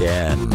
again.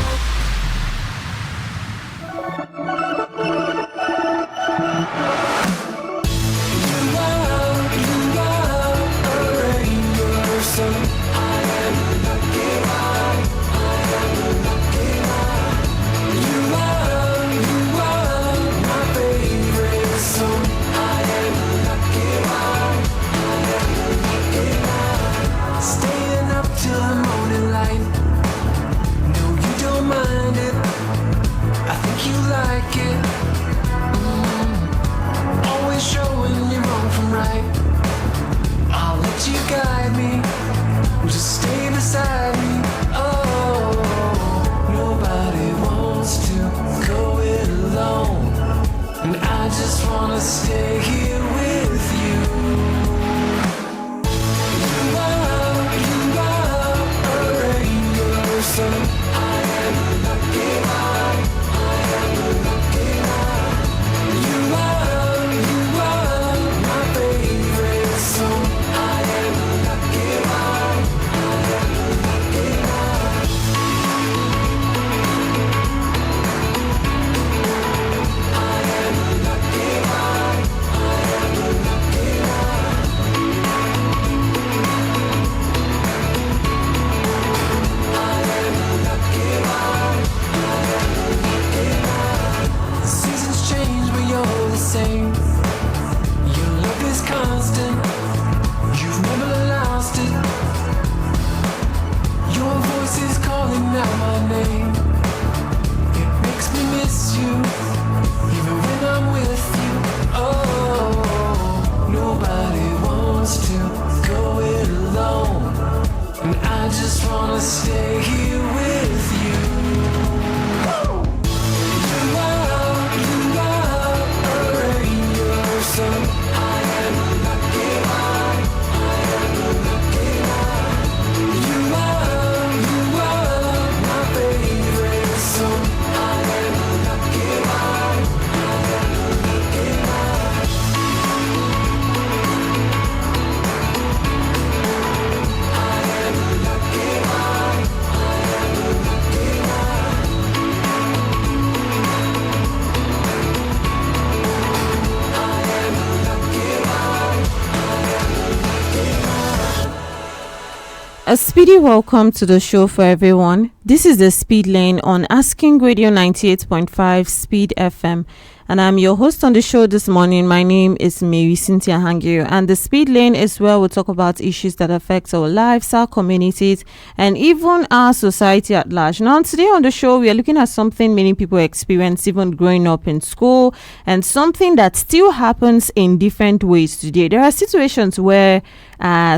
A speedy welcome to the show for everyone. This is the Speed Lane on Asking Radio 98.5 Speed FM. And I'm your host on the show this morning. My name is Marysyntia Hangeior. And the Speed Lane is where we talk about issues that affect our lives, our communities, and even our society at large. Now, today on the show, we are looking at something many people experience even growing up in school, and something that still happens in different ways today. There are situations where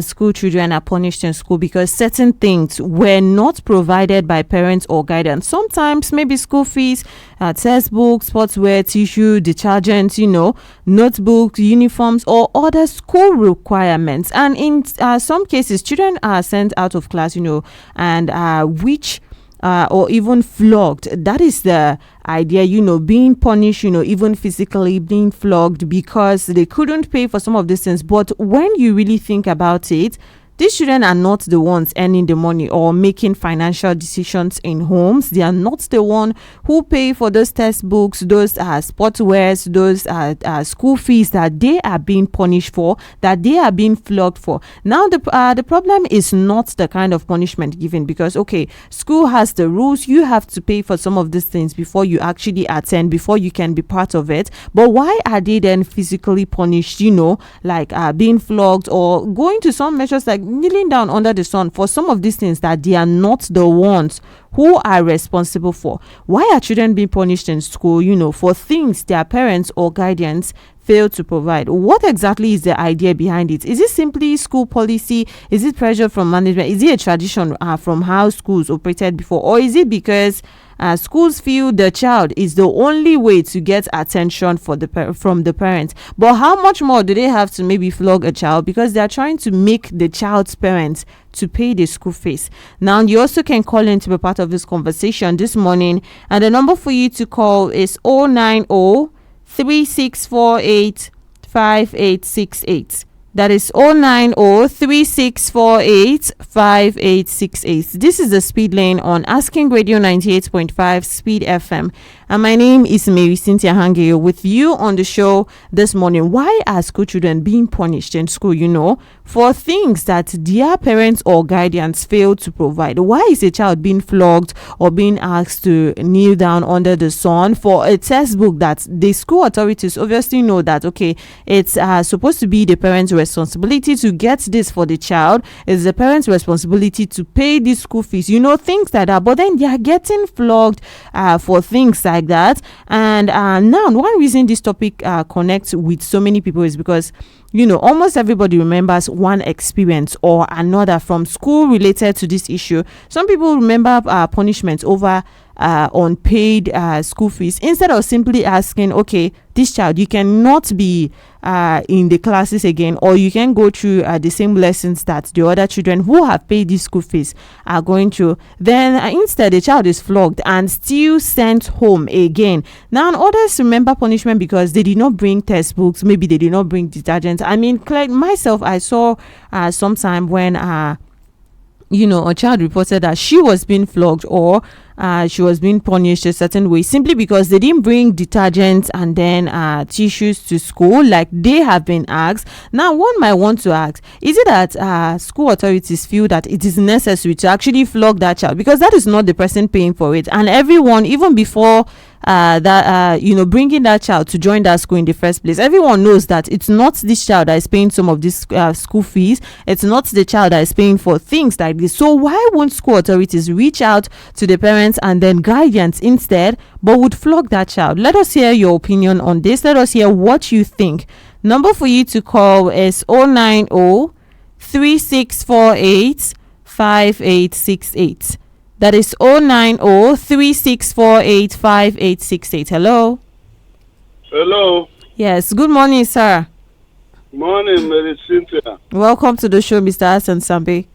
school children are punished in school because certain things were not provided by parents or guidance. Sometimes maybe school fees, textbooks, sportswear, tissue, detergents, notebooks, uniforms, or other school requirements. And in some cases, children are sent out of class, and which or even flogged. That is the idea, being punished, even physically being flogged because they couldn't pay for some of these things. But when you really think about it, these children are not the ones earning the money or making financial decisions in homes. They are not the one who pay for those textbooks, those sportswears, those school fees that they are being punished for, that they are being flogged for. Now, the problem is not the kind of punishment given because, okay, school has the rules. You have to pay for some of these things before you actually attend, before you can be part of it. But why are they then physically punished, like being flogged or going to some measures like kneeling down under the sun for some of these things that they are not the ones who are responsible for? Why are children being punished in school, for things their parents or guardians fail to provide? What exactly is the idea behind it? Is it simply school policy? Is it pressure from management? Is it a tradition from how schools operated before? Or is it because schools feel the child is the only way to get attention from the parents? But how much more do they have to maybe flog a child because they are trying to make the child's parents to pay the school fees? Now, you also can call in to be part of this conversation this morning, and the number for you to call is 090 3648 5868. That is 090-3648-5868. This is the Speed Lane on Asking Radio 98.5 Speed FM. And my name is Marysyntia Hangeior with you on the show this morning. Why are school children being punished in school, for things that their parents or guardians failed to provide? Why is a child being flogged or being asked to kneel down under the sun for a textbook that the school authorities obviously know that, okay, it's supposed to be the parents' responsibility to get this for the child. It's the parents' responsibility to pay the school fees, things like that. But then they are getting flogged for things like that. And now, one reason this topic connects with so many people is because almost everybody remembers one experience or another from school related to this issue. Some people remember punishments over unpaid school fees, instead of simply asking, okay, this child, you cannot be in the classes again, or you can go through the same lessons that the other children who have paid these school fees are going through. Then instead, the child is flogged and still sent home again. Now, others remember punishment because they did not bring textbooks, maybe they did not bring detergents. I mean, myself, I saw sometime when a child reported that she was being flogged or she was being punished a certain way simply because they didn't bring detergents and then tissues to school like they have been asked. Now, one might want to ask, is it that school authorities feel that it is necessary to actually flog that child? Because that is not the person paying for it. And everyone, even before bringing that child to join that school in the first place, everyone knows that it's not this child that is paying some of this school fees. It's not the child that is paying for things like this. So why won't school authorities reach out to the parents and then guardians instead, but would flog that child? Let us hear your opinion on this. Let us hear what you think. Number for you to call is 090-3648-5868. That is 090-3648-5868. Hello. Hello. Yes. Good morning, sir. Morning, Marysyntia. Welcome to the show, Mr. Hassan Sambe.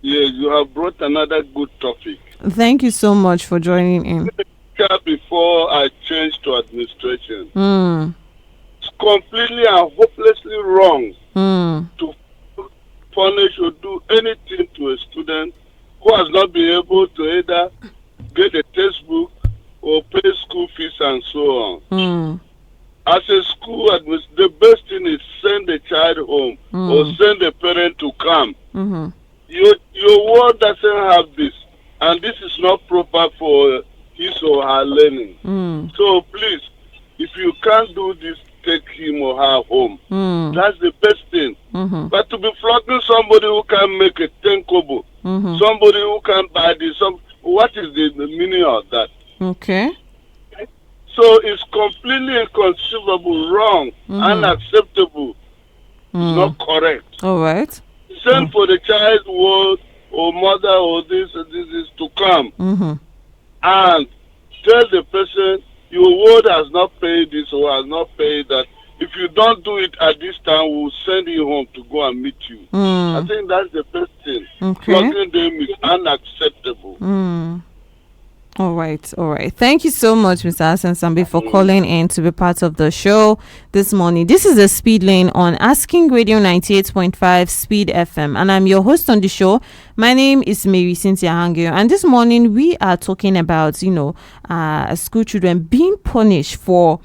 Yes, you have brought another good topic. Thank you so much for joining in. Before I changed to administration, it's completely and hopelessly wrong to punish or do anything to a student who has not been able to either get a textbook or pay school fees and so on. As a school administrator, the best thing is send the child home or send the parent to come. Your ward doesn't have this, and this is not proper for his or her learning. So please, if you can't do this, take him or her home. That's the best thing. But to be flogging somebody who can make a 10 kobo, somebody who can buy this, what is the meaning of that? Okay. So it's completely inconceivable, wrong, unacceptable. It's not correct. All right. Send for the child ward or mother or this is to come and tell the person your ward has not paid this or has not paid that. If you don't do it at this time, we'll send you home to go and meet you. I think that's the best thing. Flogging them is unacceptable. All right. Thank you so much, Mr. Hassan Sambe, for calling in to be part of the show this morning. This is the Speed Lane on Asking Radio 98.5 Speed FM, and I'm your host on the show. My name is Marysyntia Hangeior, and this morning we are talking about, school children being punished for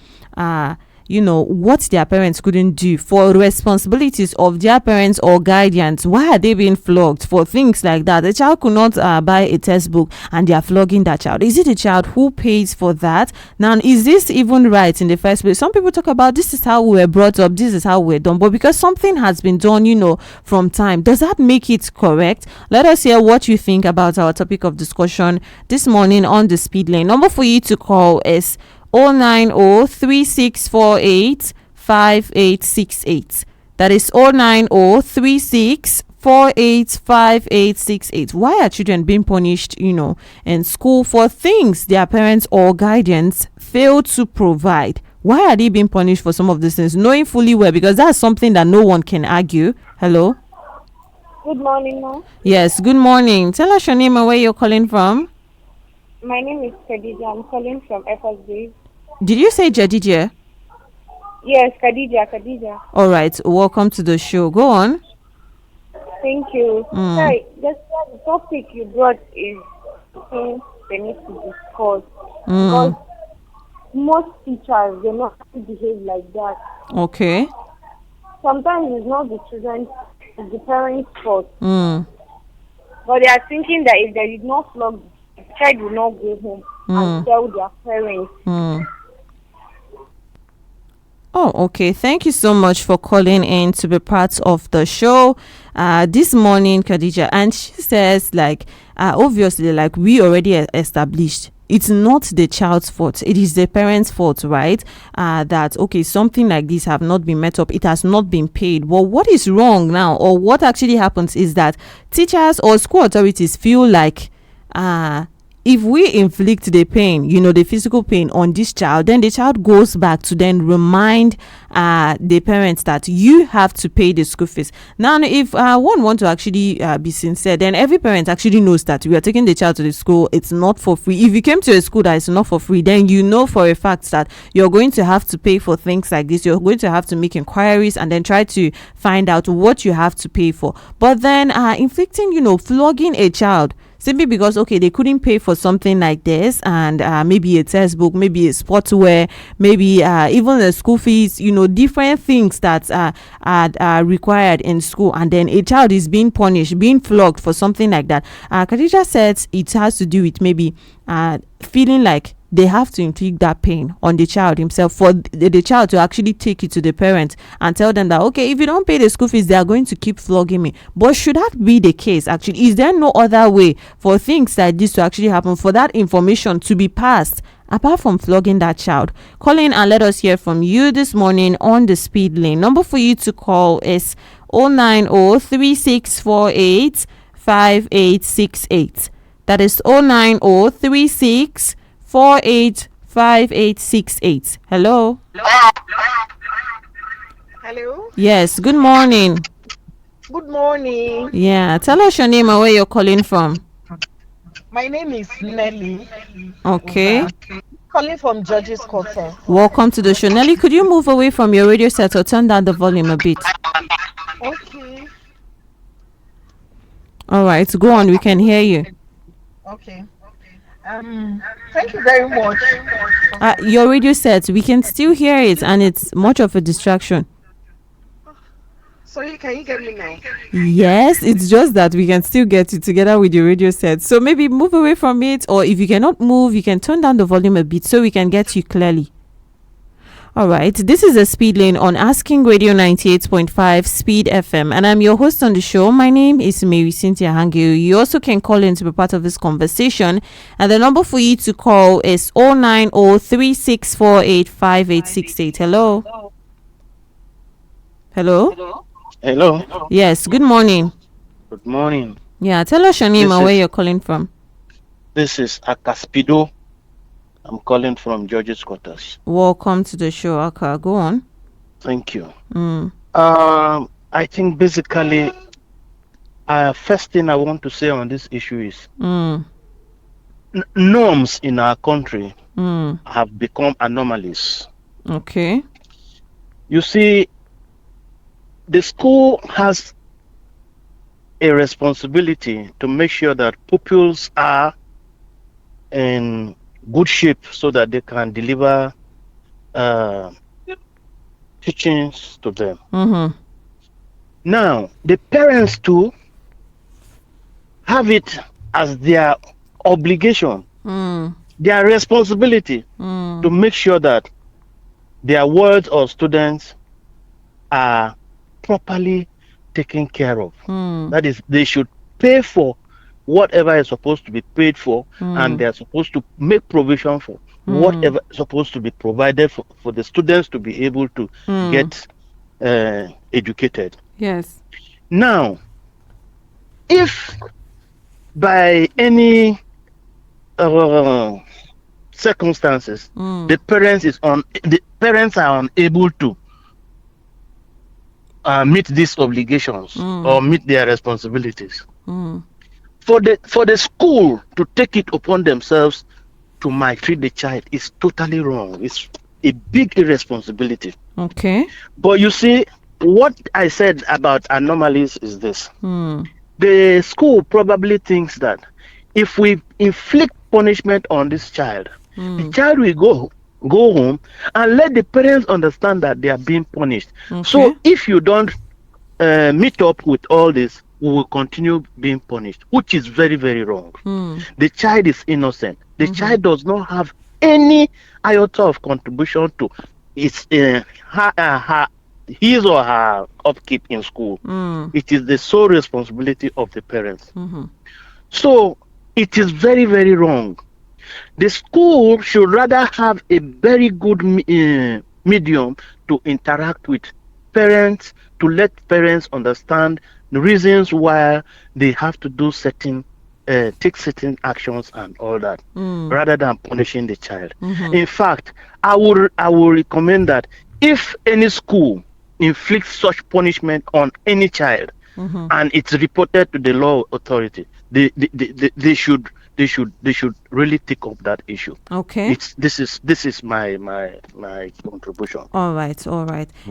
what their parents couldn't do, for responsibilities of their parents or guardians. Why are they being flogged for things like that? The child could not buy a textbook and they are flogging that child. Is it the child who pays for that? Now, is this even right in the first place? Some people talk about this is how we were brought up, this is how we're done, but because something has been done, from time, does that make it correct? Let us hear what you think about our topic of discussion this morning on the Speed Lane. Number for you to call is 090-3648-5868. That is 090-3648-5868. Why are children being punished, in school for things their parents or guardians fail to provide? Why are they being punished for some of these things, knowing fully well, because that's something that no one can argue? Hello. Good morning, ma'am. Yes, good morning. Tell us your name and where you're calling from. My name is Khadija. I'm calling from FSB. Did you say Jadidje? Yes, Khadija. All right, welcome to the show. Go on. Thank you. Mm, Hi, the topic you brought is something they need to discuss because mm, most teachers they not behave like that. okay. Sometimes it's not the children, it's the parents' fault. Mm, But they are thinking that if they did not flog, the child will not go home and mm, tell their parents. mm. Oh, okay. Thank you so much for calling in to be part of the show this morning, Khadija. And she says, like, obviously, like we already established, it's not the child's fault. It is the parents' fault, right? That, okay, something like this have not been met up. It has not been paid. Well, what is wrong now, or what actually happens is that teachers or school authorities feel like, if we inflict the pain, the physical pain on this child, then the child goes back to then remind the parents that you have to pay the school fees. Now, if one want to actually be sincere, then every parent actually knows that we are taking the child to the school. It's not for free. If you came to a school that is not for free, then you know for a fact that you're going to have to pay for things like this. You're going to have to make inquiries and then try to find out what you have to pay for. But then inflicting, flogging a child simply because, okay, they couldn't pay for something like this, and maybe a textbook, maybe a sportswear, maybe even the school fees, different things that are required in school, and then a child is being punished, being flogged for something like that. Khadija said it has to do with maybe feeling like they have to inflict that pain on the child himself for the child to actually take it to the parent and tell them that, okay, if you don't pay the school fees, they are going to keep flogging me. But should that be the case? Actually, is there no other way for things like this to actually happen, for that information to be passed apart from flogging that child? Call in and let us hear from you this morning on the speed lane. Number for you to call is 09036485868. That is 09036485868. Hello. Hello. Yes, good morning. Good morning. Yeah, tell us your name and where you're calling from. My name is Nelly. Okay. Calling from Judges Quarter. Welcome to the show. Nelly, could you move away from your radio set or turn down the volume a bit? Okay. All right, go on. We can hear you. Okay. Thank you very much. Your radio set, we can still hear it, and it's much of a distraction. Sorry, can you get me now? Yes, it's just that we can still get you together with your radio set. So maybe move away from it, or if you cannot move, you can turn down the volume a bit so we can get you clearly. All right, this is a speed lane on Asking Radio 98.5 Speed FM, and I'm your host on the show. My name is Marysyntia Hangeior. You also can call in to be part of this conversation, and the number for you to call is 09036485868. Hello. Hello. Hello. Yes, good morning. Good morning. Yeah, tell us your name and where you're calling from. This is Akaspido. I'm calling from Judges Quarters. Welcome to the show, Aka. Go on. Thank you. Mm. I think basically, first thing I want to say on this issue is norms in our country have become anomalies. Okay. You see, the school has a responsibility to make sure that pupils are in good shape so that they can deliver teachings to them. Now, the parents too have it as their obligation, their responsibility to make sure that their words or students are properly taken care of. That is, they should pay for whatever is supposed to be paid for, and they are supposed to make provision for whatever is supposed to be provided for the students to be able to get educated. Yes. Now, if by any circumstances the parents are unable to meet these obligations or meet their responsibilities, for the school to take it upon themselves to maltreat the child is totally wrong. a big irresponsibility. Okay. But you see, what I said about anomalies is this. The school probably thinks that if we inflict punishment on this child, the child will go home and let the parents understand that they are being punished. Okay. So if you don't meet up with all this, we will continue being punished, which is very, very wrong. The child is innocent. The child does not have any iota of contribution to his or her upkeep in school. It is the sole responsibility of the parents. So it is very, very wrong. The school should rather have a very good medium to interact with parents, to let parents understand the reasons why they have to do take certain actions and all that, rather than punishing the child. In fact, I will recommend that if any school inflicts such punishment on any child and it's reported to the law authority, they should really take up that issue. Okay. This is my contribution. All right.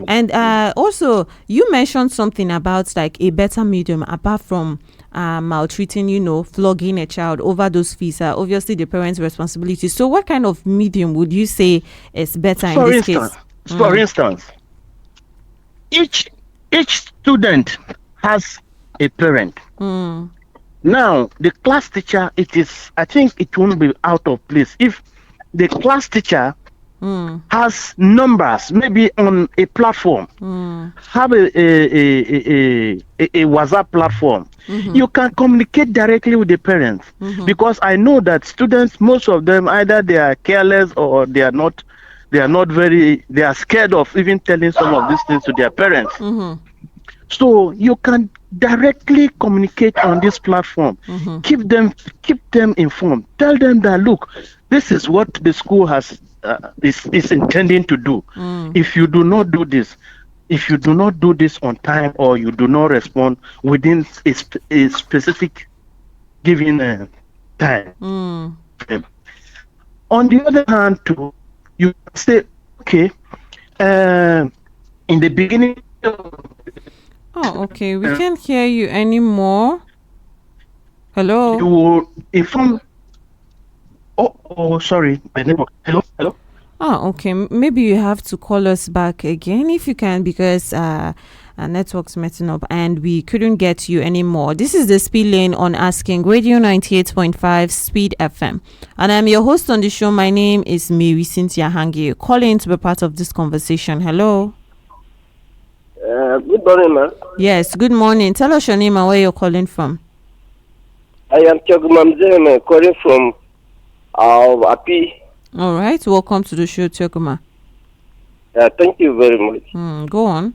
And also, you mentioned something about like a better medium apart from maltreating, flogging a child. Over those fees are obviously the parents' responsibility. So what kind of medium would you say is better in this case? For instance, each student has a parent. Now, the class teacher, I think it won't be out of place if the class teacher has numbers, maybe on a platform, have a WhatsApp platform. You can communicate directly with the parents, because I know that students, most of them, either they are careless or they are scared of even telling some of these things to their parents. So you can directly communicate on this platform. Keep them informed. Tell them that, look, this is what the school is intending to do. If you do not do this on time, or you do not respond within a specific given time. On the other hand, too, you say, okay, in the beginning. Oh, okay. We can't hear you anymore. Hello. You will inform. Oh, sorry. My network. Hello. Oh, okay. Maybe you have to call us back again if you can, because our network's messing up and we couldn't get you anymore. This is the Speed Lane on Asking Radio 98.5 Speed FM, and I'm your host on the show. My name is Marysyntia Hangeior. Calling to be part of this conversation. Hello. Good morning, ma'am. Yes, good morning. Tell us your name and where you're calling from. I am Chogumamzeme, calling from Api. All right, welcome to the show, Chokuma. Thank you very much. Go on.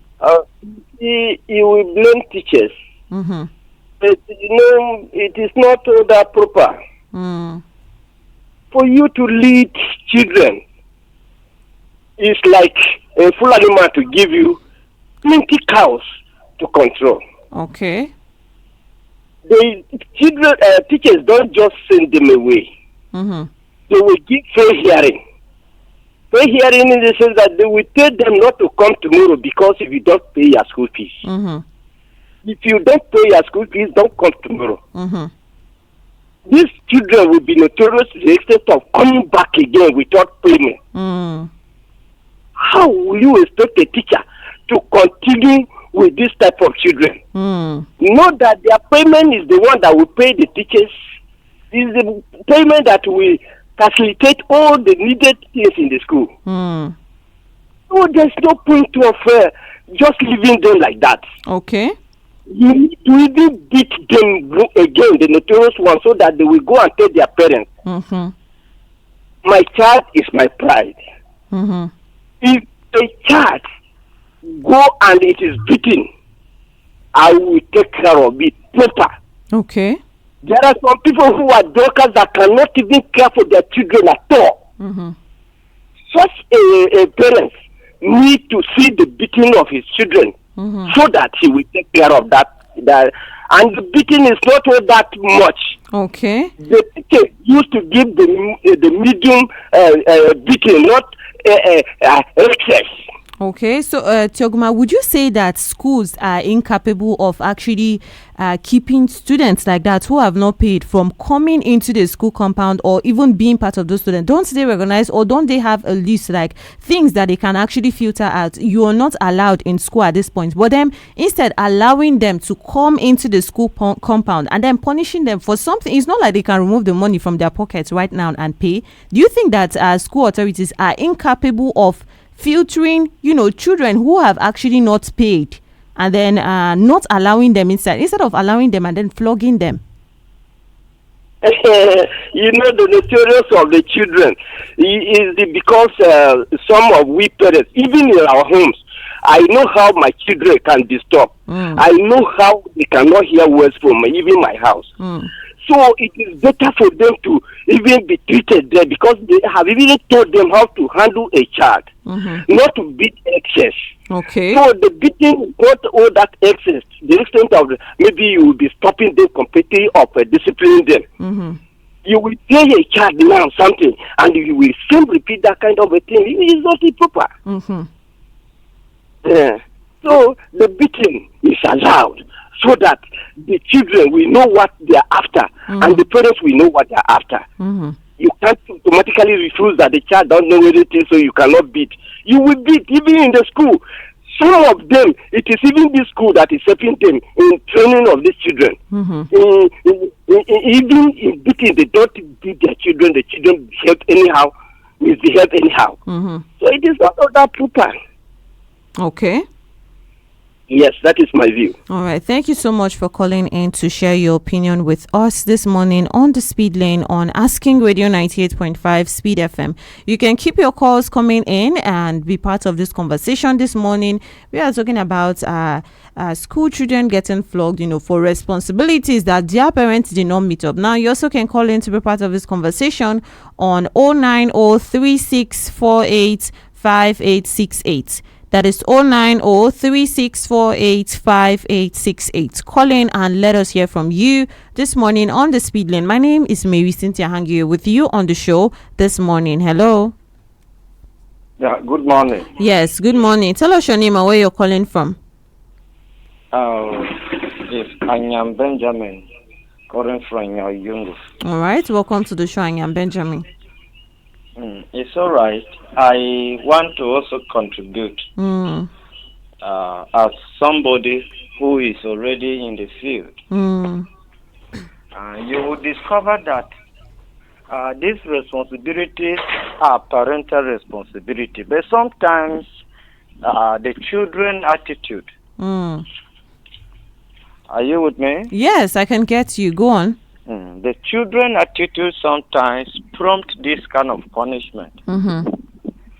You will blame teachers. But it is not that proper for you to lead children. It's like a full animal to give you 20 cows to control. Okay. The children, teachers don't just send them away. They will give fair hearing. Fair hearing in the sense that they will tell them not to come tomorrow because if you don't pay your school fees. If you don't pay your school fees, don't come tomorrow. These children will be notorious to the extent of coming back again without payment. How will you expect a teacher to continue with this type of children? Know that their payment is the one that will pay the teachers. Is the payment that will facilitate all the needed things in the school. So there's no point of just leaving them like that. Okay. You need to even beat them again, the notorious ones, so that they will go and tell their parents, my child is my pride. If a child go and it is beaten, I will take care of it proper. Okay. There are some people who are doctors that cannot even care for their children at all. Such a parent need to see the beating of his children so that he will take care of that. And the beating is not all that much. Okay. The teacher used to give the medium beating, not excess. Okay, so Tioguma, would you say that schools are incapable of actually keeping students like that who have not paid from coming into the school compound or even being part of those students? Don't they recognize, or don't they have a list, like things that they can actually filter out? You are not allowed in school at this point, but then instead allowing them to come into the school compound and then punishing them for something. It's not like they can remove the money from their pockets right now and pay. Do you think that school authorities are incapable of filtering, children who have actually not paid and then not allowing them instead of allowing them and then flogging them? The notorious of the children is because some of we parents, even in our homes, I know how my children can disturb. I know how they cannot hear words from even my house. So it is better for them to even be treated there, because they have even taught them how to handle a child, not to beat excess. Okay. So the beating, not all that excess, the extent of maybe you will be stopping them completely of disciplining them. You will tell a child now something, and you will still repeat that kind of a thing. It is not proper. Yeah. So the beating is allowed, so that the children will know what they are after, and the parents will know what they are after. You can't automatically refuse that the child don't know anything, so you cannot beat. You will beat, even in the school. Some of them, it is even this school that is helping them in training of these children. Even in beating, they don't beat their children. The children behave anyhow, misbehave anyhow. So it is not all that proper. Okay. Yes, that is my view. All right. Thank you so much for calling in to share your opinion with us this morning on the Speed Lane on Asking Radio 98.5 Speed FM. You can keep your calls coming in and be part of this conversation this morning. We are talking about school children getting flogged, for responsibilities that their parents did not meet up. Now, you also can call in to be part of this conversation on 09036485868. That is 09036485868. Call in and let us hear from you this morning on the Speed Lane. My name is Marysyntia Hangeior with you on the show this morning. Hello. Yeah, good morning. Yes, good morning. Tell us your name and where you're calling from. It's Anyam Benjamin, calling from Yungu. All right, welcome to the show, Anyam Benjamin. It's all right. I want to also contribute as somebody who is already in the field. You will discover that these responsibilities are parental responsibility, but sometimes the children attitude. Are you with me? Yes, I can get you. Go on. The children attitude sometimes prompt this kind of punishment.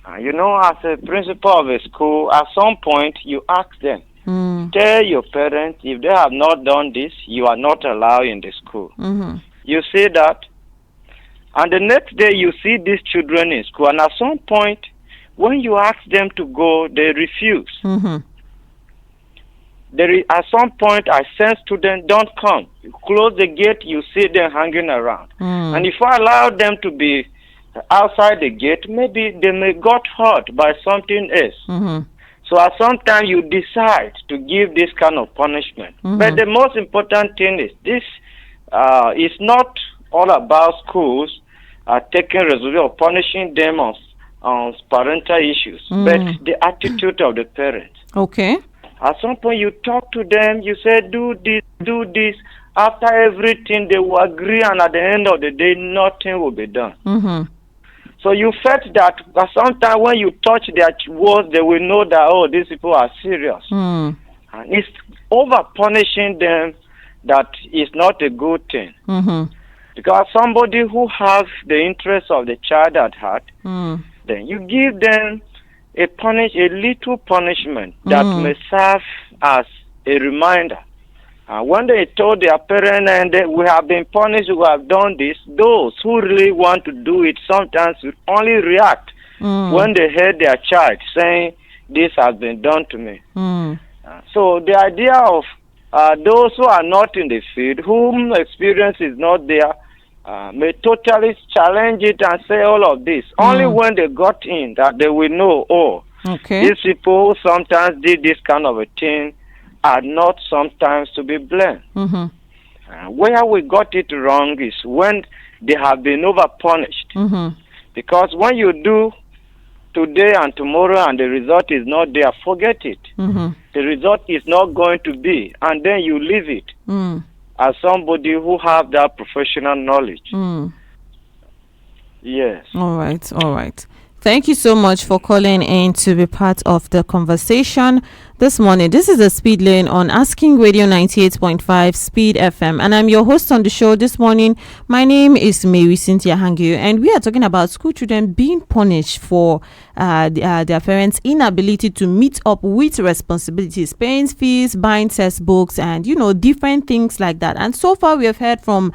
As a principal of a school, at some point you ask them, tell your parents if they have not done this, you are not allowed in the school. You say that, and the next day you see these children in school, and at some point when you ask them to go, they refuse. At some point, I send students, don't come. You close the gate, you see them hanging around. And if I allow them to be outside the gate, maybe they may got hurt by something else. So at some time, you decide to give this kind of punishment. But the most important thing is this is not all about schools taking resolution or punishing them on parental issues, but the attitude of the parents. Okay. At some point, you talk to them, you say, do this, do this. After everything, they will agree, and at the end of the day, nothing will be done. So you felt that sometimes when you touch their words, they will know that, oh, these people are serious. And it's over-punishing them that is not a good thing. Because somebody who has the interest of the child at heart, then you give them a little punishment that may serve as a reminder. When they told their parents, and we have been punished, we have done this, those who really want to do it sometimes will only react when they hear their child saying, this has been done to me. So the idea of those who are not in the field, whom experience is not there, may totally challenge it and say all of this. Only when they got in that they will know, these people who sometimes did this kind of a thing are not sometimes to be blamed. Where we got it wrong is when they have been over-punished. Because when you do today and tomorrow and the result is not there, forget it. The result is not going to be, and then you leave it as somebody who have that professional knowledge. Yes. All right. Thank you so much for calling in to be part of the conversation this morning. This is the Speed Lane on Asking Radio 98.5 Speed FM, and I'm your host on the show this morning. My name is Marysyntia Hangeior, and we are talking about school children being punished for their parents' inability to meet up with responsibilities, paying fees, buying textbooks, and different things like that. And so far, we have heard from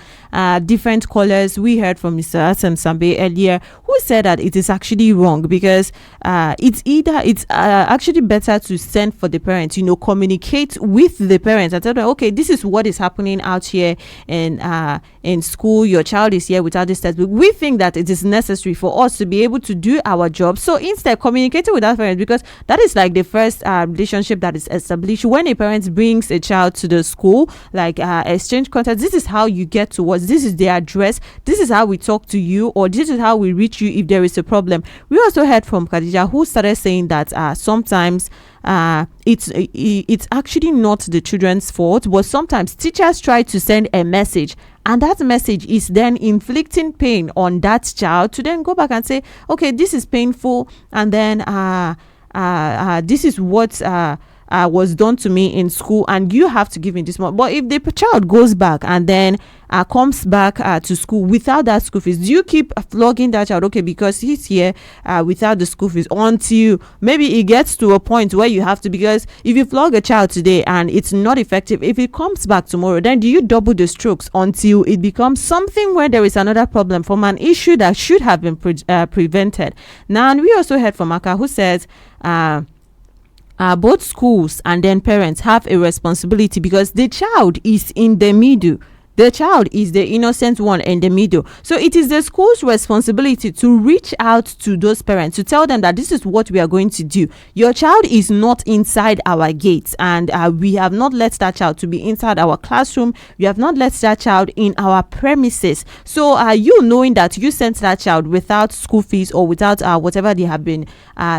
different callers. We heard from Mr. Hassan Sambe earlier, who said that it is actually wrong because it's actually better to send for the parents, communicate with the parents and tell them, okay, this is what is happening out here in school. Your child is here without this textbook. We think that it is necessary for us to be able to do our job. So instead, communicating with our parents, because that is like the first relationship that is established when a parent brings a child to the school, like exchange contact. This is how you get to us. This is the address. This is how we talk to you, or this is how we reach you if there is a problem. We also heard from Khadija, who started saying that sometimes it's actually not the children's fault, but sometimes teachers try to send a message, and that message is then inflicting pain on that child to then go back and say, okay, this is painful, and then this is what was done to me in school, and you have to give me this money. But if the child goes back and then comes back to school without that school fees, do you keep flogging that child? Okay, because he's here without the school fees, until maybe it gets to a point where you have to, because if you flog a child today and it's not effective, if it comes back tomorrow, then do you double the strokes until it becomes something where there is another problem from an issue that should have been prevented? Now, and we also heard from Aka, who says both schools and then parents have a responsibility, because the child is in the middle. The child is the innocent one in the middle. So it is the school's responsibility to reach out to those parents, to tell them that this is what we are going to do. Your child is not inside our gates, and we have not let that child to be inside our classroom. We have not let that child in our premises. So you knowing that you sent that child without school fees or without whatever they have been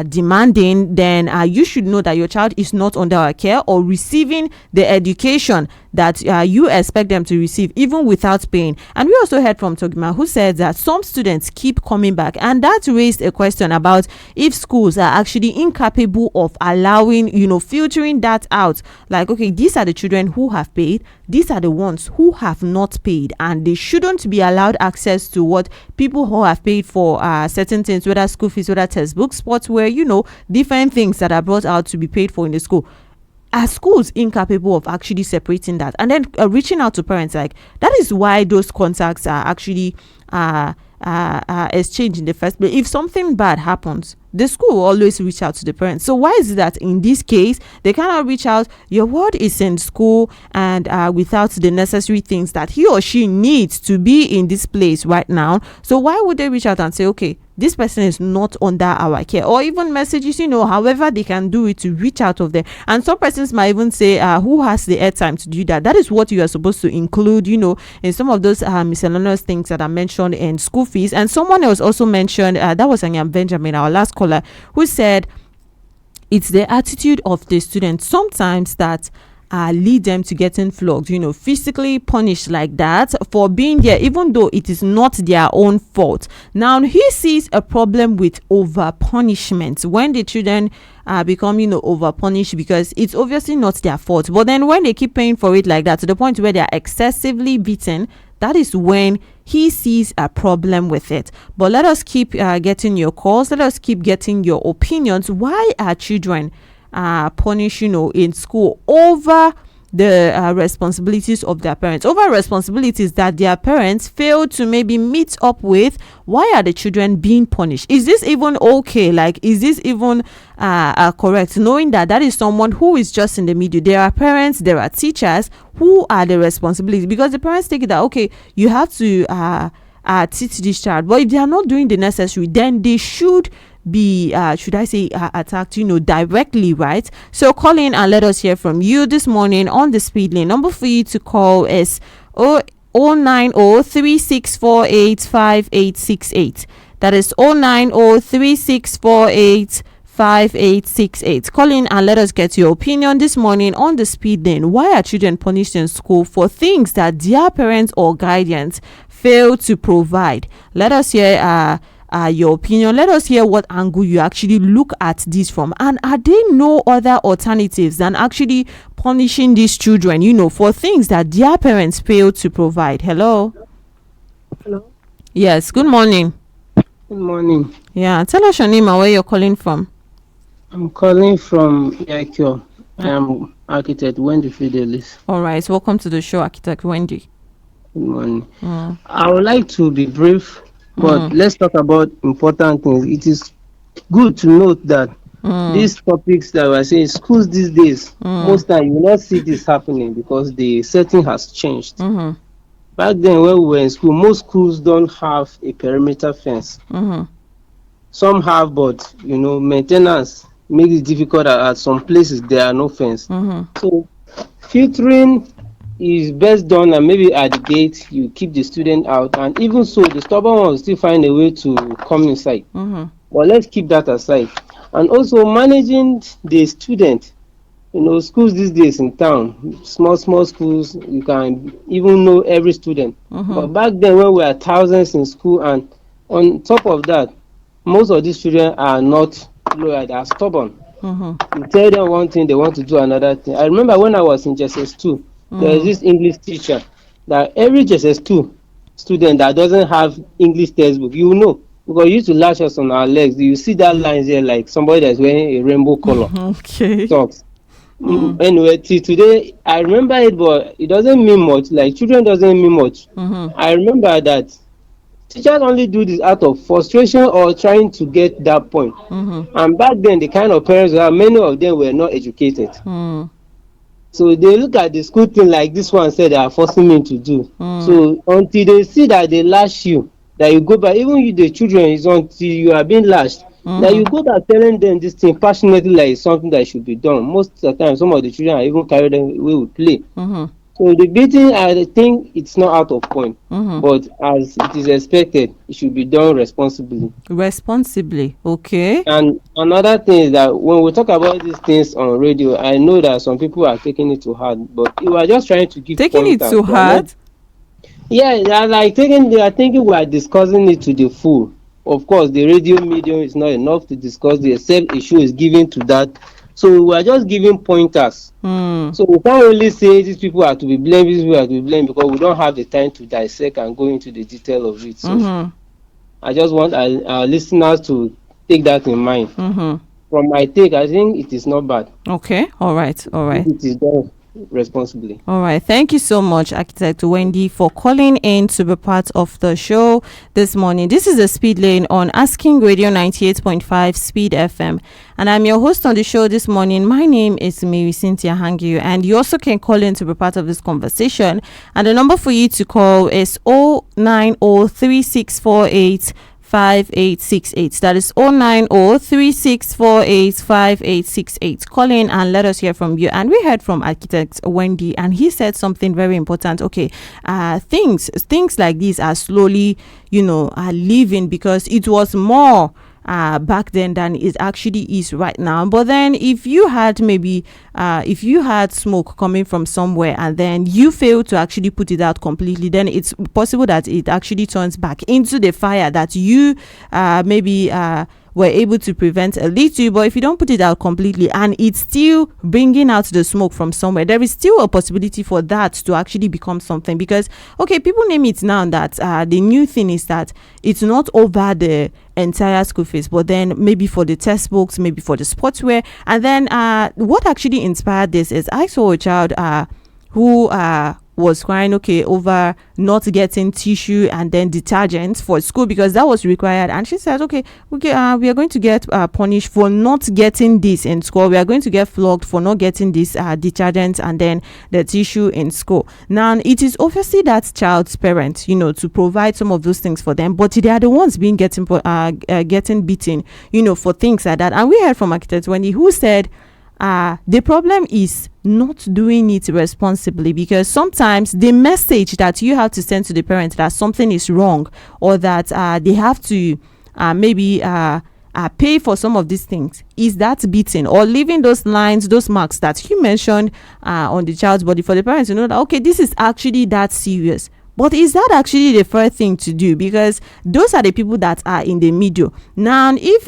demanding, then you should know that your child is not under our care or receiving the education that you expect them to receive, even without paying. And we also heard from Togima, who said that some students keep coming back, and that raised a question about if schools are actually incapable of allowing, filtering that out. Like, okay, these are the children who have paid, these are the ones who have not paid, and they shouldn't be allowed access to what people who have paid for certain things, whether school fees, whether textbooks, sports, where different things that are brought out to be paid for in the school. Are schools incapable of actually separating that and then reaching out to parents? Like, that is why those contacts are actually exchanged in the first place. If something bad happens, the school will always reach out to the parents. So why is it that in this case they cannot reach out? Your word is in school, and without the necessary things that he or she needs to be in this place right now. So why would they reach out and say, okay, this person is not under our care, or even messages, however they can do it to reach out of there. And some persons might even say, who has the airtime to do that? That is what you are supposed to include, in some of those miscellaneous things that are mentioned in school fees. And someone else also mentioned, that was Anyam Benjamin, our last caller, who said it's the attitude of the students sometimes that lead them to getting flogged, physically punished like that for being there, even though it is not their own fault. Now, he sees a problem with over punishment when the children become, over punished, because it's obviously not their fault. But then when they keep paying for it like that, to the point where they are excessively beaten, that is when he sees a problem with it. But let us keep getting your calls. Let us keep getting your opinions. Why are children punished, in school over the responsibilities of their parents, over responsibilities that their parents failed to maybe meet up with. Why are the children being punished? Is this even okay? Like, is this even correct, knowing that is someone who is just in the middle? There are parents, there are teachers. Who are the responsibilities? Because the parents take it that, okay, you have to teach this child, but if they are not doing the necessary, then they should be attacked, directly, right? So call in and let us hear from you this morning on the speed lane. Number for you to call is 09036485868. That is 09036485868. Call in and let us get your opinion this morning on the speed lane. Why are children punished in school for things that their parents or guardians fail to provide? Let us hear your opinion. Let us hear what angle you actually look at this from, and are there no other alternatives than actually punishing these children, for things that their parents fail to provide? Hello. Yes, good morning. Good morning. Yeah, tell us your name and where you're calling from. I'm calling from Hangeior. I am architect Wendy Fidelis. All right, welcome to the show, Architect Wendy. Good morning. I would like to be brief, but let's talk about important things. It is good to note that these topics that we're saying, schools these days, most time you will not see this happening because the setting has changed. Back then when we were in school, most schools don't have a perimeter fence. Some have, but maintenance makes it difficult. At some places there are no fence. So filtering is best done, and maybe at the gate you keep the student out, and even so the stubborn one will still find a way to come inside. But let's keep that aside. And also managing the student. Schools these days in town, small schools, you can even know every student. But back then when we were thousands in school, and on top of that, most of these children are not loyal, they are stubborn. You tell them one thing, they want to do another thing. I remember when I was in JSS2, there is this English teacher that every JSS2 student that doesn't have English textbook, because you used to lash us on our legs. You see that lines there like somebody that's wearing a rainbow color socks. Anyway, till today I remember it, but it doesn't mean much. Like, children doesn't mean much. I remember that teachers only do this out of frustration or trying to get that point. And back then the kind of parents we have, many of them were not educated. So they look at the school thing like this one said they are forcing me to do. So until they see that they lash you, that you go back, even you the children, is until you are being lashed, that you go back telling them this thing passionately like it's something that should be done. Most of the time some of the children are even carried away with play. So the beating, I think it's not out of point, but as it is expected, it should be done responsibly. Okay. And another thing is that when we talk about these things on radio, I know that some people are taking it too hard, but we are just trying to give taking it too hard. Yeah, they are like they are thinking we are discussing it to the full. Of course, the radio medium is not enough to discuss the except issue is given to that. So we are just giving pointers. So we can't really say these people are to be blamed, these people are to be blamed, because we don't have the time to dissect and go into the detail of it. So I just want our listeners to take that in mind. From my take, I think it is not bad. Okay, all right. It is done responsibly. All right, thank you so much, Architect Wendy, for calling in to be part of the show this morning. This is the Speed Lane on Asking Radio 98.5 Speed FM, and I'm your host on the show this morning. My name is Marysyntia Hangeior, and you also can call in to be part of this conversation, and the number for you to call is 09036485868. That is 09036485868. Call in and let us hear from you. And we heard from Architect Wendy, and he said something very important. Okay, things like this are slowly, are leaving, because it was more back then than it actually is right now. But then if you had smoke coming from somewhere and then you fail to actually put it out completely, then it's possible that it actually turns back into the fire that you were able to prevent a little, but if you don't put it out completely and it's still bringing out the smoke from somewhere, there is still a possibility for that to actually become something. Because okay, people name it now that the new thing is that it's not over the entire school fees, but then maybe for the textbooks, maybe for the sportswear. And then what actually inspired this is I saw a child who was crying over not getting tissue and then detergents for school because that was required, and she said okay, we are going to get punished for not getting this in school. We are going to get flogged for not getting this detergent and then the tissue in school. Now it is obviously that child's parents, to provide some of those things for them, but they are the ones being getting beaten, for things like that. And we heard from architect Wendy, who said the problem is not doing it responsibly, because sometimes the message that you have to send to the parent that something is wrong, or that they have to maybe pay for some of these things, is that beating or leaving those lines, those marks that you mentioned on the child's body, for the parents to know that okay, this is actually that serious. But is that actually the fair thing to do? Because those are the people that are in the middle. Now, if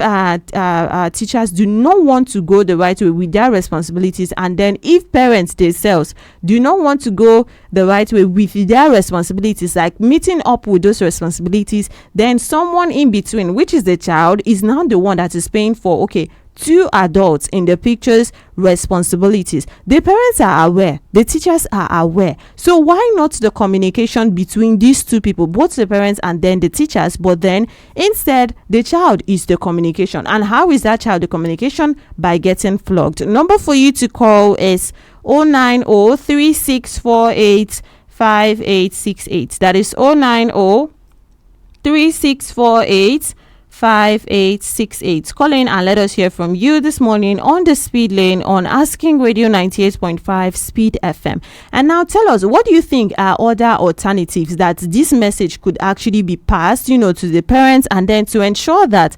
teachers do not want to go the right way with their responsibilities, and then if parents themselves do not want to go the right way with their responsibilities, like meeting up with those responsibilities, then someone in between, which is the child, is now the one that is paying for, okay, two adults in the picture's responsibilities. The parents are aware, the teachers are aware. So why not the communication between these two people, both the parents and then the teachers, but then instead the child is the communication? And how is that child the communication? By getting flogged. Number for you to call is 090-3648-5868. That is 090-3648-5868. Call in and let us hear from you this morning on the Speed Lane on Asking Radio 98.5 Speed FM. And now tell us, what do you think are other alternatives that this message could actually be passed, to the parents, and then to ensure that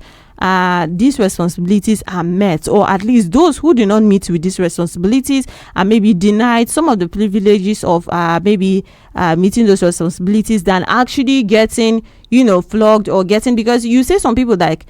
these responsibilities are met, or at least those who do not meet with these responsibilities are maybe denied some of the privileges of maybe meeting those responsibilities than actually getting flogged, or getting, because you say some people like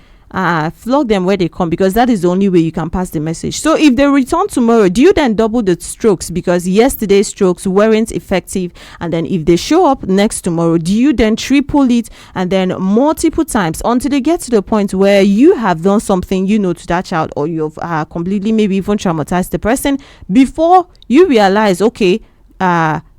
flog them where they come, because that is the only way you can pass the message. So if they return tomorrow, do you then double the strokes because yesterday's strokes weren't effective? And then if they show up next tomorrow, do you then triple it and then multiple times until they get to the point where you have done something to that child, or you've completely maybe even traumatized the person before you realize okay,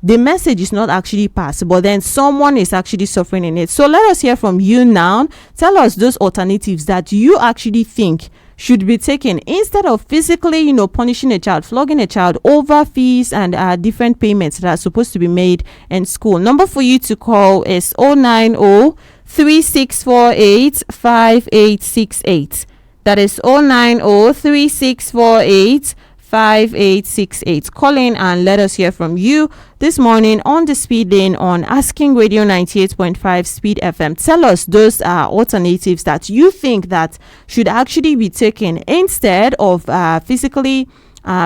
the message is not actually passed, but then someone is actually suffering in it. So let us hear from you now. Tell us those alternatives that you actually think should be taken instead of physically, punishing a child, flogging a child over fees and different payments that are supposed to be made in school. Number for you to call is 090-3648-5868. That is 090-3648-5868. Call in and let us hear from you this morning on the Speed Lane on Asking Radio 98.5 Speed FM. Tell us those alternatives that you think that should actually be taken instead of physically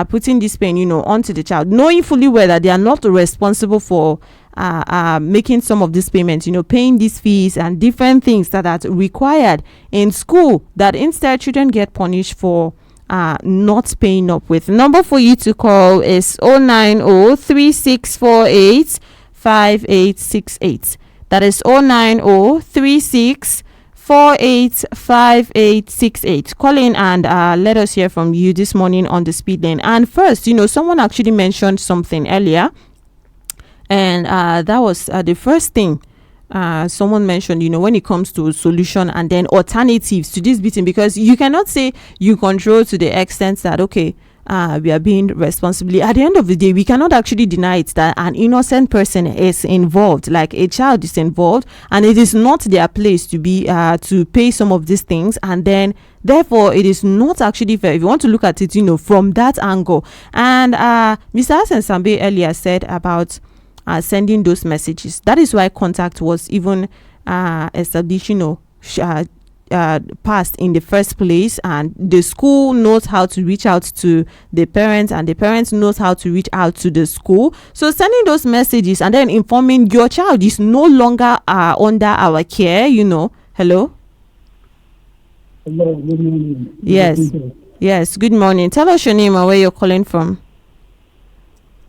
putting this pain, onto the child, knowing fully well that they are not responsible for making some of these payments, paying these fees and different things that are required in school, that instead children get punished for not paying up with. Number for you to call is 090-3648-5868. That is 090-3648-5868. Call in and let us hear from you this morning on the Speed Lane. And first, someone actually mentioned something earlier, and that was the first thing someone mentioned, when it comes to solution and then alternatives to this beating, because you cannot say you control to the extent that okay, we are being responsibly. At the end of the day, we cannot actually deny it that an innocent person is involved, like a child is involved, and it is not their place to be to pay some of these things, and then therefore it is not actually fair if you want to look at it from that angle. And Mr. Hassan Sambe earlier said about sending those messages. That is why contact was even established, passed in the first place, and the school knows how to reach out to the parents, and the parents knows how to reach out to the school. So sending those messages and then informing your child is no longer under our care. Hello. Hello, good morning. Yes. Yes, good morning. Tell us your name and where you're calling from.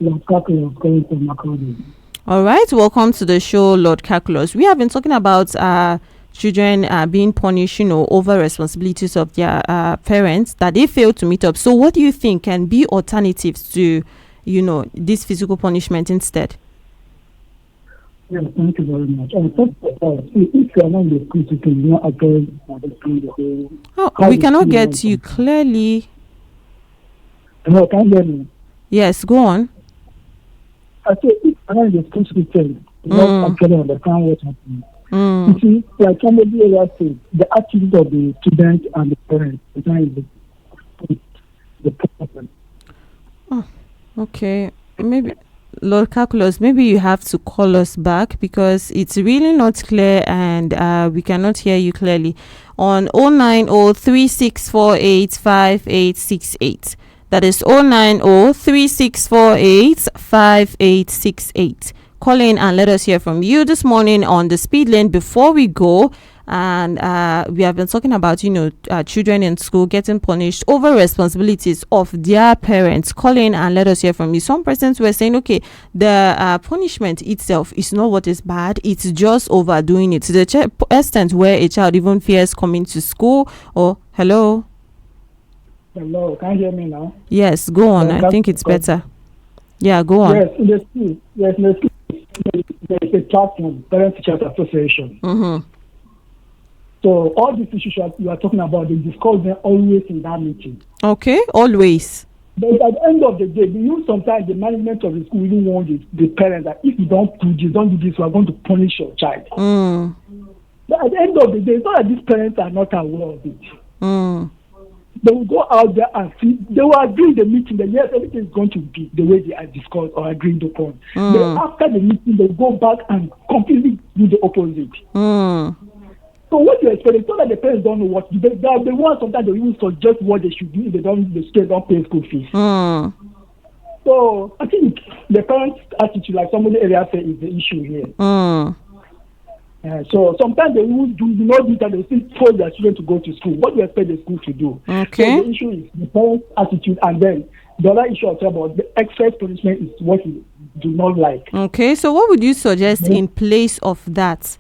Lord Kakula calling from Makodi. All right, welcome to the show, Lord Calculus. We have been talking about children being punished, over responsibilities of their parents that they fail to meet up. So what do you think can be alternatives to, this physical punishment instead? Yeah, thank you very much. First of all, if you are not in the school system, you are going to understand the whole. Oh, we cannot get you clearly. No, can you hear me? Yes, go on. I say if you are not in the school system, you not actually understand what's happening. You see, like somebody else said, the attitude of the student and the parents is not the problem. Oh, okay. Maybe, Lord Calculus, maybe you have to call us back because it's really not clear and we cannot hear you clearly on 09036485868. That is 09036485868. Call in and let us hear from you this morning on the speed lane before we go. And we have been talking about, children in school getting punished over responsibilities of their parents. Call in and let us hear from you. Some persons were saying, okay, the punishment itself is not what is bad. It's just overdoing it to the extent where a child even fears coming to school. Or, hello? Hello, can you hear me now? Yes, go on. I think it's better. Yeah, go on. Yes, in the school, there is a platform, Parent Teachers Association. Mm-hmm. So all these issues you are talking about, they discuss them always in that meeting. Okay, always. But at the end of the day, sometimes the management of the school really want the parents that if you don't do this, we are going to punish your child. But at the end of the day, it's not that these parents are not aware of it. They will go out there and see. They will agree in the meeting that yes, everything is going to be the way they are discussed or agreed upon. But after the meeting, they go back and completely do the opposite. So what you expect? It's not that the parents don't know what to do. They want sometimes they even suggest what they should do if the students don't pay school fees. So I think the parents' attitude, like somebody earlier said, is the issue here. So sometimes they will do not do that. They still force their children to go to school. What do you expect the school to do? Okay. So the issue is the parents' attitude, and then the other issue about the excess punishment is what we do not like. Okay. So what would you suggest in place of that?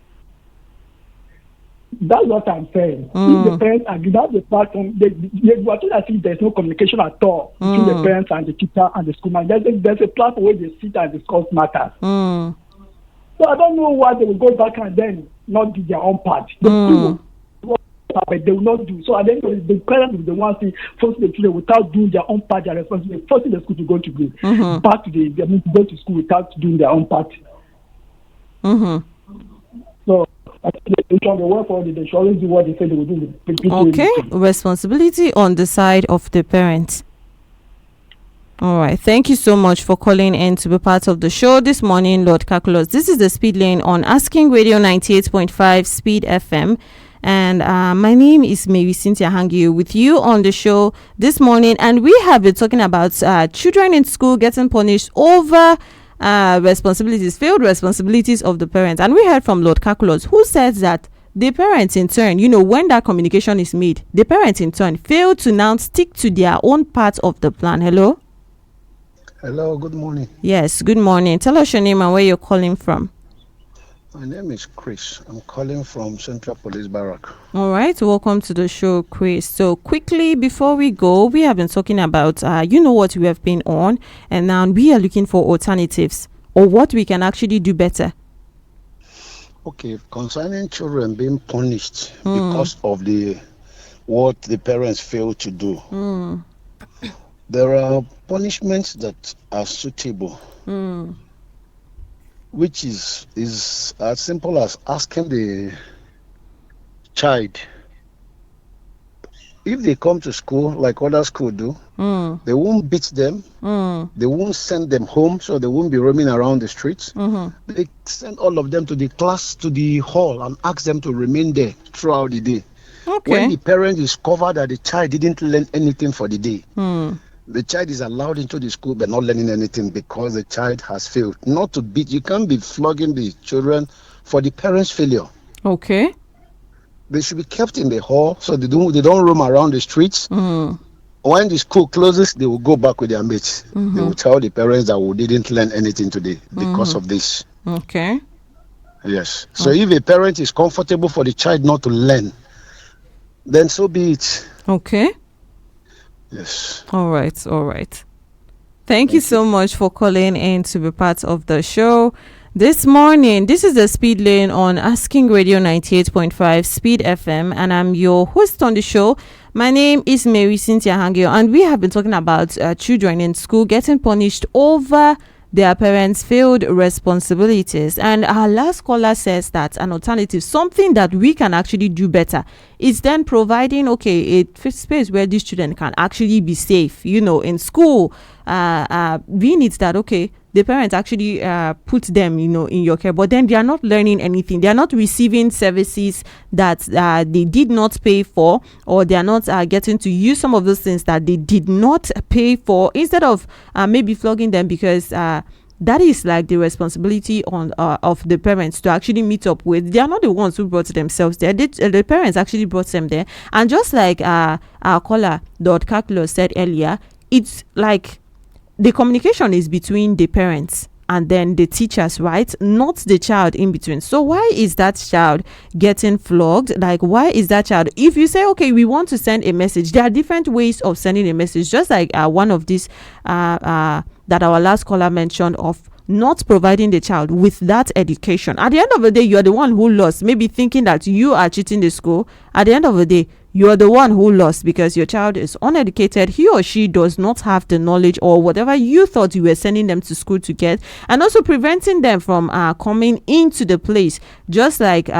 That's what I'm saying. If the parents agree, that's the platform. They were told that there's no communication at all between the parents and the teacher and the school man. There's a platform where they sit and discuss matters. So I don't know why they will go back and then not do their own part. The school will, but they will not do. So at the end of the parents will the ones forcing the children without doing their own part, their responsibility, forcing the school to go to go back to to go to school without doing their own part. So they work for it. They should always do what they say they will do. Okay, responsibility on the side of the parents. All right. Thank you so much for calling in to be part of the show this morning, Lord Calculus. This is the Speed Lane on Asking Radio 98.5 Speed FM. And my name is Marysyntia Hangeior with you on the show this morning. And we have been talking about children in school getting punished over responsibilities, failed responsibilities of the parents. And we heard from Lord Calculus, who says that the parents in turn, when that communication is made, the parents in turn fail to now stick to their own part of the plan. Hello? Hello, good morning. Yes, good morning. Tell us your name and where you're calling from. My name is Chris. I'm calling from Central Police Barrack. All right, welcome to the show, Chris. So quickly, before we go, we have been talking about, what we have been on, and now we are looking for alternatives or what we can actually do better. Okay, concerning children being punished because of what the parents fail to do. There are punishments that are suitable, which is as simple as asking the child, if they come to school like other schools do, they won't beat them, they won't send them home, so they won't be roaming around the streets. They send all of them to the class, to the hall, and ask them to remain there throughout the day. Okay. When the parent discover that the child didn't learn anything for the day, the child is allowed into the school but not learning anything because the child has failed. Not to beat, you can't be flogging the children for the parents' failure. Okay. They should be kept in the hall so they don't roam around the streets. When the school closes, they will go back with their mates. They will tell the parents that we didn't learn anything today because of this. Okay. Yes. So if a parent is comfortable for the child not to learn, then so be it. Okay. Yes. All right. Thank you so much for calling in to be part of the show this morning. This is the Speed Lane on Asking Radio 98.5 Speed FM, and I'm your host on the show. My name is Marysyntia Hangeior, and we have been talking about children in school getting punished over their parents' failed responsibilities. And our last caller says that an alternative, something that we can actually do better, is then providing a space where these children can actually be safe, in school. Being it that the parents actually put them in your care, but then they are not learning anything, they are not receiving services that they did not pay for, or they are not getting to use some of those things that they did not pay for, instead of maybe flogging them, because that is like the responsibility of the parents to actually meet up with. They are not the ones who brought themselves there. The parents actually brought them there. And just like our caller Carlos said earlier, it's like the communication is between the parents and then the teachers, right? Not the child in between. So why is that child getting flogged? Like, why is that child? If you say, we want to send a message, there are different ways of sending a message. Just like one of these that our last caller mentioned, of not providing the child with that education. At the end of the day, you're the one who lost. Maybe thinking that you are cheating the school. At the end of the day, you're the one who lost, because your child is uneducated. He or she does not have the knowledge or whatever you thought you were sending them to school to get, and also preventing them from coming into the place. Just like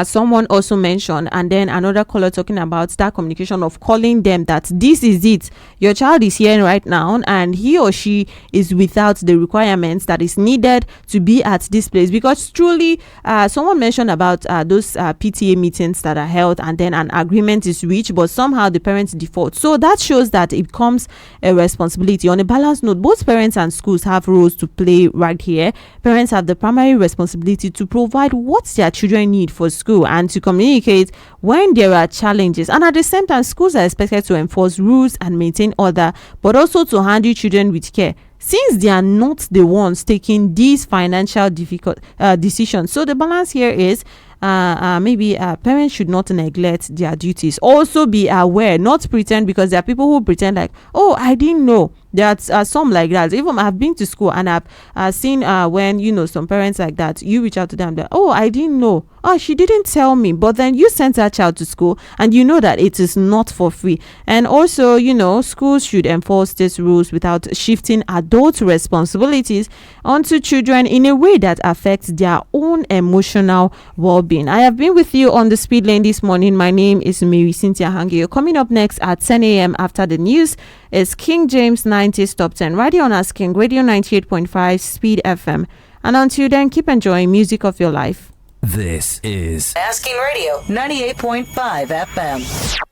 someone also mentioned, and then another caller talking about that communication of calling them that this is it, your child is here right now and he or she is without the requirements that is needed to be at this place. Because truly someone mentioned about those PTA meetings that are held and then an agreement is reached, but somehow the parents default. So that shows that it becomes a responsibility. On a balanced note, both parents and schools have roles to play right here. Parents have the primary responsibility to provide what their children need for school and to communicate when there are challenges, and at the same time schools are expected to enforce rules and maintain order, but also to handle children with care, since they are not the ones taking these financial difficult decisions. So the balance here is maybe parents should not neglect their duties. Also be aware, not pretend, because there are people who pretend like, I didn't know. There are some like that. Even I've been to school and I've seen when some parents like that, you reach out to them that, I didn't know. She didn't tell me. But then you sent that child to school and you know that it is not for free. And also, schools should enforce these rules without shifting adult responsibilities onto children in a way that affects their own emotional well-being. I have been with you on the Speed Lane this morning. My name is Marysyntia Hangeior. Coming up next at 10 a.m. after the news is King James 90s Top 10 right here on Asking Radio 98.5 Speed FM. And until then, keep enjoying music of your life. This is Asking Radio 98.5 FM.